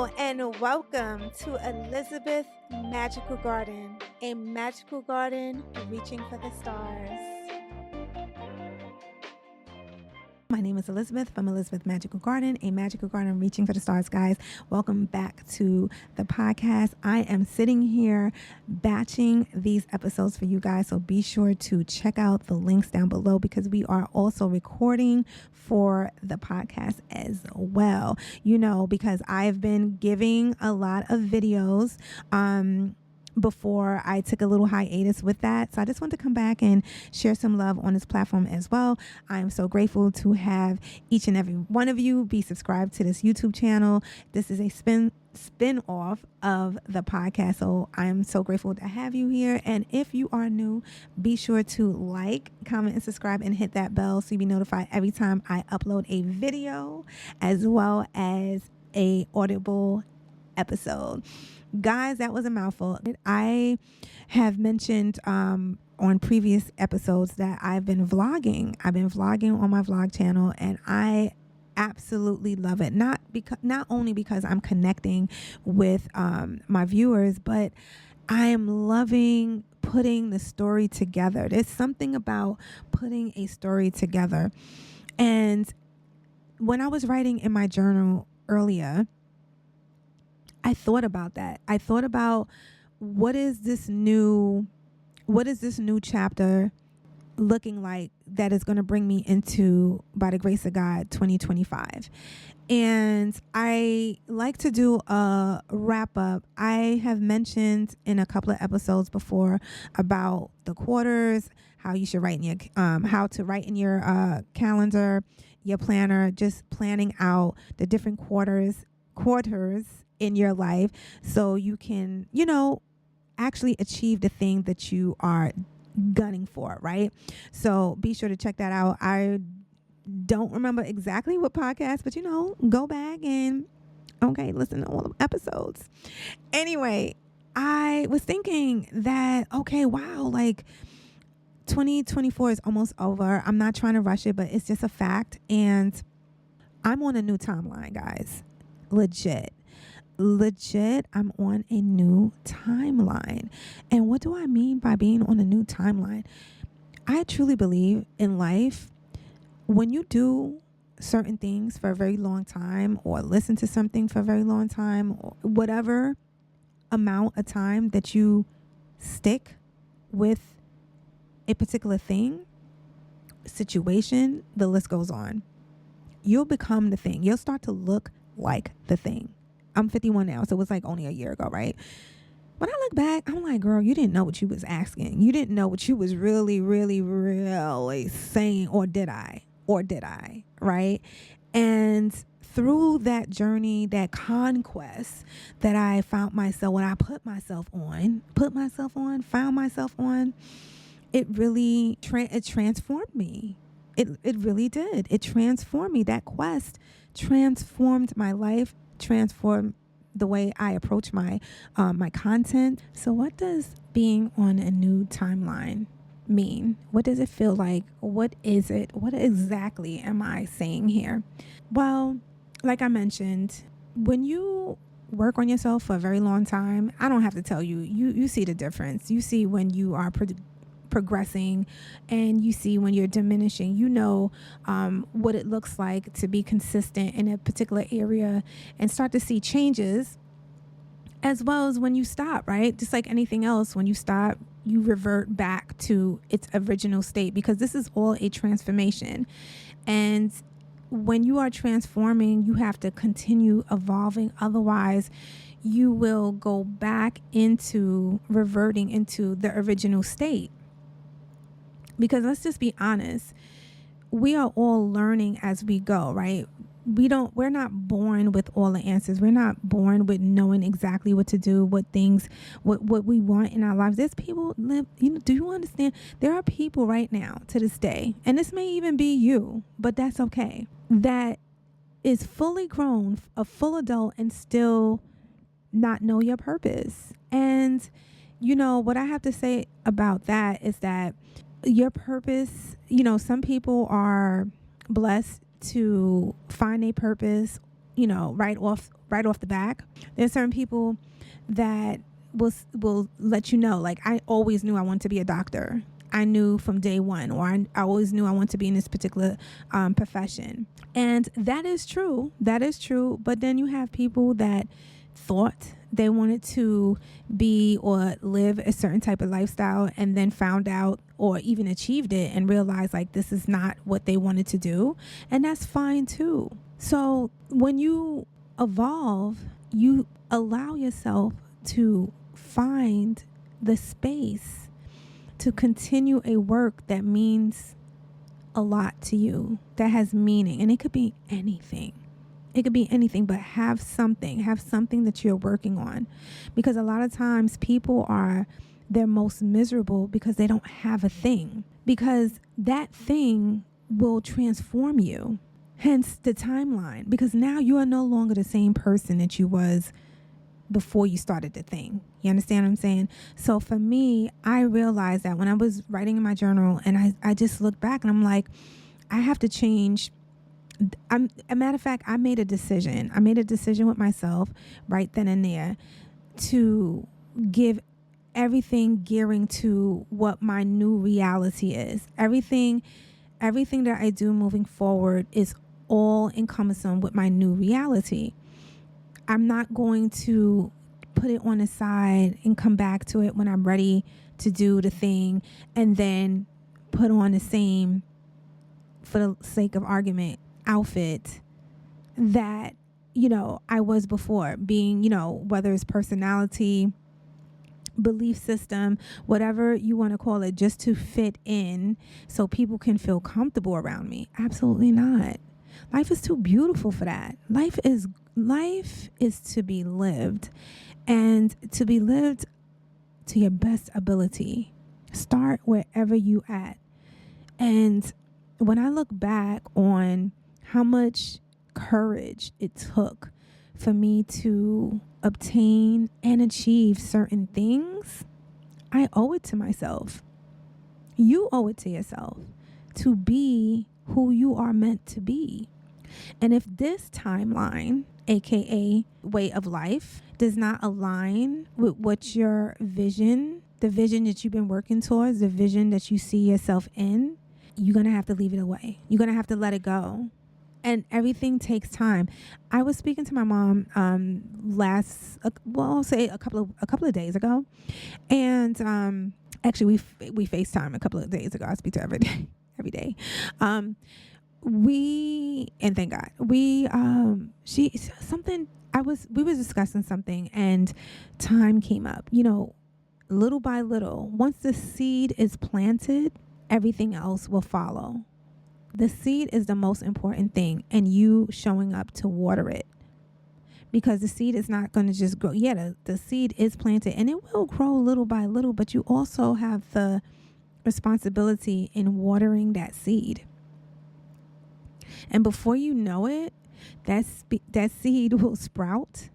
Hello and welcome to Elizabeth Magical Garden, a magical garden reaching for the stars. My name is Elizabeth from Elizabeth Magical Garden, a magical garden reaching for the stars, guys. Welcome back to the podcast. I am sitting here batching these episodes for you guys, so be sure to check out the links down below because we are also recording for the podcast as well. You know, because I've been giving a lot of videos before I took a little hiatus with that. So I just want to come back and share some love on this platform as well. I am so grateful to have each and every one of you be subscribed to this YouTube channel. This is a spin-off of the podcast. So I am so grateful to have you here. And if you are new, be sure to like, comment, and subscribe and hit that bell so you'll be notified every time I upload a video as well as a audible episode. Guys, that was a mouthful. I have mentioned on previous episodes that I've been vlogging. I've been vlogging on my vlog channel, and I absolutely love it. Not only because I'm connecting with my viewers, but I am loving putting the story together. There's something about putting a story together. And when I was writing in my journal earlier, I thought about that. I thought about what is this new chapter looking like that is going to bring me into, by the grace of God, 2025. And I like to do a wrap up. I have mentioned in a couple of episodes before about the quarters, how you should write in your how to write in your calendar, your planner, just planning out the different quarters in your life so you can, actually achieve the thing that you are gunning for, right? So be sure to check that out. I don't remember exactly what podcast, but go back and listen to all the episodes. Anyway, I was thinking that, wow, like 2024 is almost over. I'm not trying to rush it, but it's just a fact. And I'm on a new timeline, guys. Legit, I'm on a new timeline. And what do I mean by being on a new timeline? I truly believe in life, when you do certain things for a very long time, or listen to something for a very long time, or whatever amount of time that you stick with a particular thing, situation, the list goes on. You'll become the thing. You'll start to look like the thing. I'm 51 now, so it was like only a year ago, right? When I look back, I'm like, girl, you didn't know what you was asking. You didn't know what you was really, really, really saying, or did I? Right? And through that journey, that conquest that I found myself, when I found myself on, it really it transformed me. It really did. It transformed me. That quest transformed my life, transformed the way I approach my content. So what does being on a new timeline mean? What does it feel like? What is it? What exactly am I saying here? Well, like I mentioned, when you work on yourself for a very long time, I don't have to tell you, you see the difference. You see when you are progressing, and you see when you're diminishing. What it looks like to be consistent in a particular area and start to see changes, as well as when you stop, right? Just like anything else, when you stop, you revert back to its original state, because this is all a transformation. And when you are transforming, you have to continue evolving. Otherwise, you will go back into reverting into the original state. Because let's just be honest, we are all learning as we go, right? We're not born with all the answers. We're not born with knowing exactly what to do, what we want in our lives. There's people live, do you understand? There are people right now to this day, and this may even be you, but that's okay, that is fully grown, a full adult, and still not know your purpose. And what I have to say about that is that your purpose, some people are blessed to find a purpose, right off right off the back. There's certain people that will let you know, like, I always knew I wanted to be a doctor. I knew from day one, or I always knew I wanted to be in this particular profession. And that is true. That is true. But then you have people that thought they wanted to be or live a certain type of lifestyle, and then found out or even achieved it and realized like this is not what they wanted to do. And that's fine too. So when you evolve, you allow yourself to find the space to continue a work that means a lot to you, that has meaning. And it could be anything. It could be anything, but have something that you're working on. Because a lot of times people are their most miserable because they don't have a thing. Because that thing will transform you. Hence the timeline. Because now you are no longer the same person that you was before you started the thing. You understand what I'm saying? So for me, I realized that when I was writing in my journal, and I just looked back and I'm like, I have to change. A matter of fact, I made a decision with myself right then and there to give everything gearing to what my new reality is. Everything that I do moving forward is all encompassing with my new reality. I'm not going to put it on the side and come back to it when I'm ready to do the thing and then put on the same, for the sake of argument, outfit that, I was before, being, whether it's personality, belief system, whatever you want to call it, just to fit in so people can feel comfortable around me. Absolutely not. Life is too beautiful for that. Life is to be lived, and to be lived to your best ability. Start wherever you at. And when I look back on how much courage it took for me to obtain and achieve certain things, I owe it to myself. You owe it to yourself to be who you are meant to be. And if this timeline, aka way of life, does not align with what your vision, the vision that you've been working towards, the vision that you see yourself in, you're going to have to leave it away. You're going to have to let it go. And everything takes time. I was speaking to my mom I'll say a couple of days ago. And actually we FaceTime a couple of days ago. I speak to her every day. And thank God. We were discussing something, and time came up. Little by little, once the seed is planted, everything else will follow. The seed is the most important thing, and you showing up to water it, because the seed is not going to just grow. Yeah, the seed is planted and it will grow little by little, but you also have the responsibility in watering that seed. And before you know it, that seed will sprout,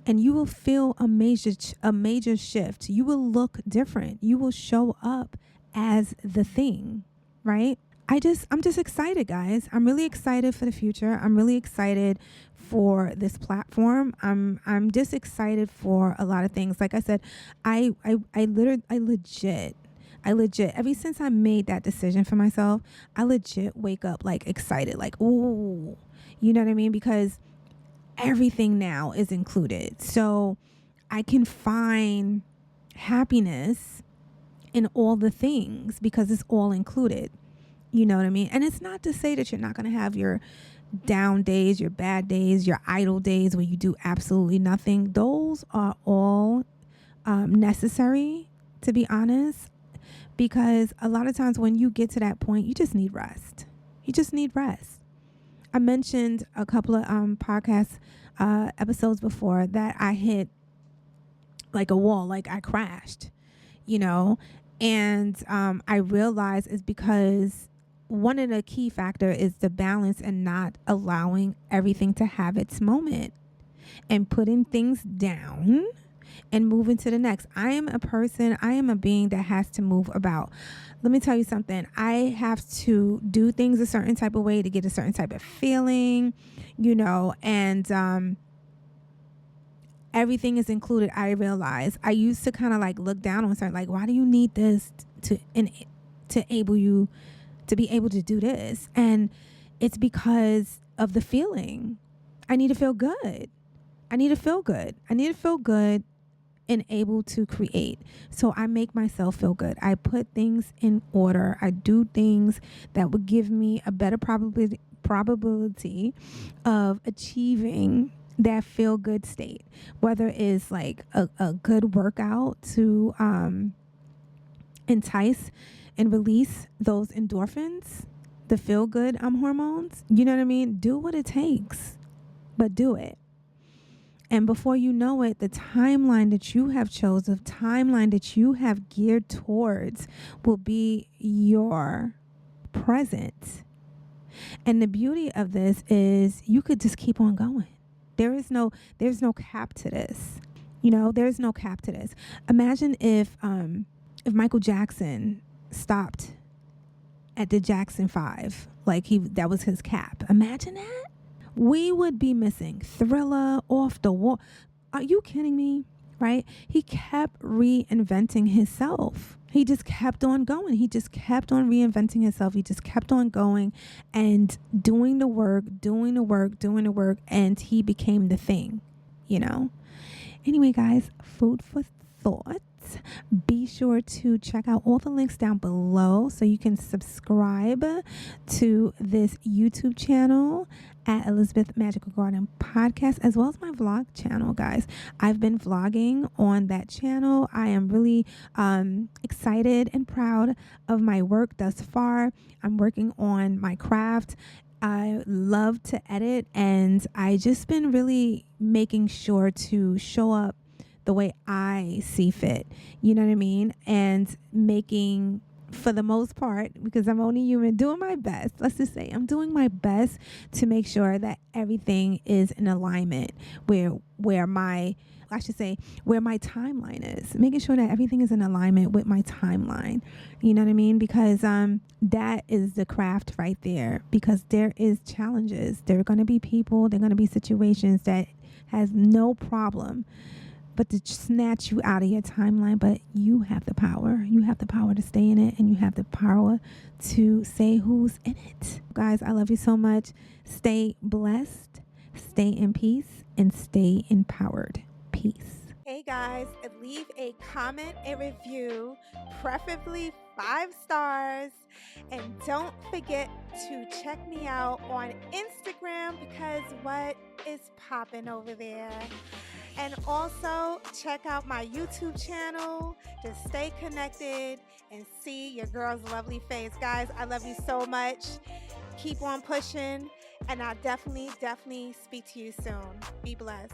and you will feel a major shift. You will look different. You will show up as the thing, right? I'm just excited, guys. I'm really excited for the future. I'm really excited for this platform. I'm just excited for a lot of things. Like I said, I legit, ever since I made that decision for myself, I legit wake up like excited, like, ooh, you know what I mean? Because everything now is included. So I can find happiness in all the things because it's all included. You know what I mean? And it's not to say that you're not going to have your down days, your bad days, your idle days where you do absolutely nothing. Those are all necessary, to be honest, because a lot of times when you get to that point, you just need rest. You just need rest. I mentioned a couple of podcast episodes before that I hit like a wall, like I crashed, and I realized it's because one of the key factor is the balance and not allowing everything to have its moment and putting things down and moving to the next. I am a being that has to move about. Let me tell you something. I have to do things a certain type of way to get a certain type of feeling, and everything is included. I realize I used to kind of like look down on certain, like, why do you need this to able you to be able to do this? And it's because of the feeling. I need to feel good. I need to feel good. I need to feel good and able to create. So I make myself feel good. I put things in order. I do things that would give me a better probability of achieving that feel good state, whether it's like a good workout to entice and release those endorphins, the feel good hormones. You know what I mean? Do what it takes, but do it. And before you know it, the timeline that you have chosen, the timeline that you have geared towards will be your present. And the beauty of this is you could just keep on going. There's no cap to this. You know, there's no cap to this. Imagine if Michael Jackson stopped at the Jackson 5, like that was his cap. Imagine that. We would be missing Thriller, Off the Wall. Are you kidding me? Right? He kept reinventing himself. He just kept on going. He just kept on reinventing himself. He just kept on going and doing the work, and he became the thing, you know? Anyway, guys, food for thought. Be sure to check out all the links down below so you can subscribe to this YouTube channel at Elizabeth Magical Garden Podcast, as well as my vlog channel, guys. I've been vlogging on that channel. I am really excited and proud of my work thus far. I'm working on my craft. I love to edit, and I just been really making sure to show up the way I see fit, you know what I mean? And making, for the most part, because I'm only human, doing my best. Let's just say I'm doing my best to make sure that everything is in alignment where my timeline is, making sure that everything is in alignment with my timeline. You know what I mean? Because that is the craft right there, because there is challenges. There are going to be people, there are going to be situations that has no problem but to snatch you out of your timeline. But you have the power. You have the power to stay in it, and you have the power to say who's in it. Guys, I love you so much. Stay blessed, stay in peace, and stay empowered. Peace. Hey guys, leave a comment, a review, preferably 5 stars. And don't forget to check me out on Instagram, because what is popping over there? And also check out my YouTube channel to stay connected and see your girl's lovely face. Guys, I love you so much. Keep on pushing, and I'll definitely speak to you soon. Be blessed.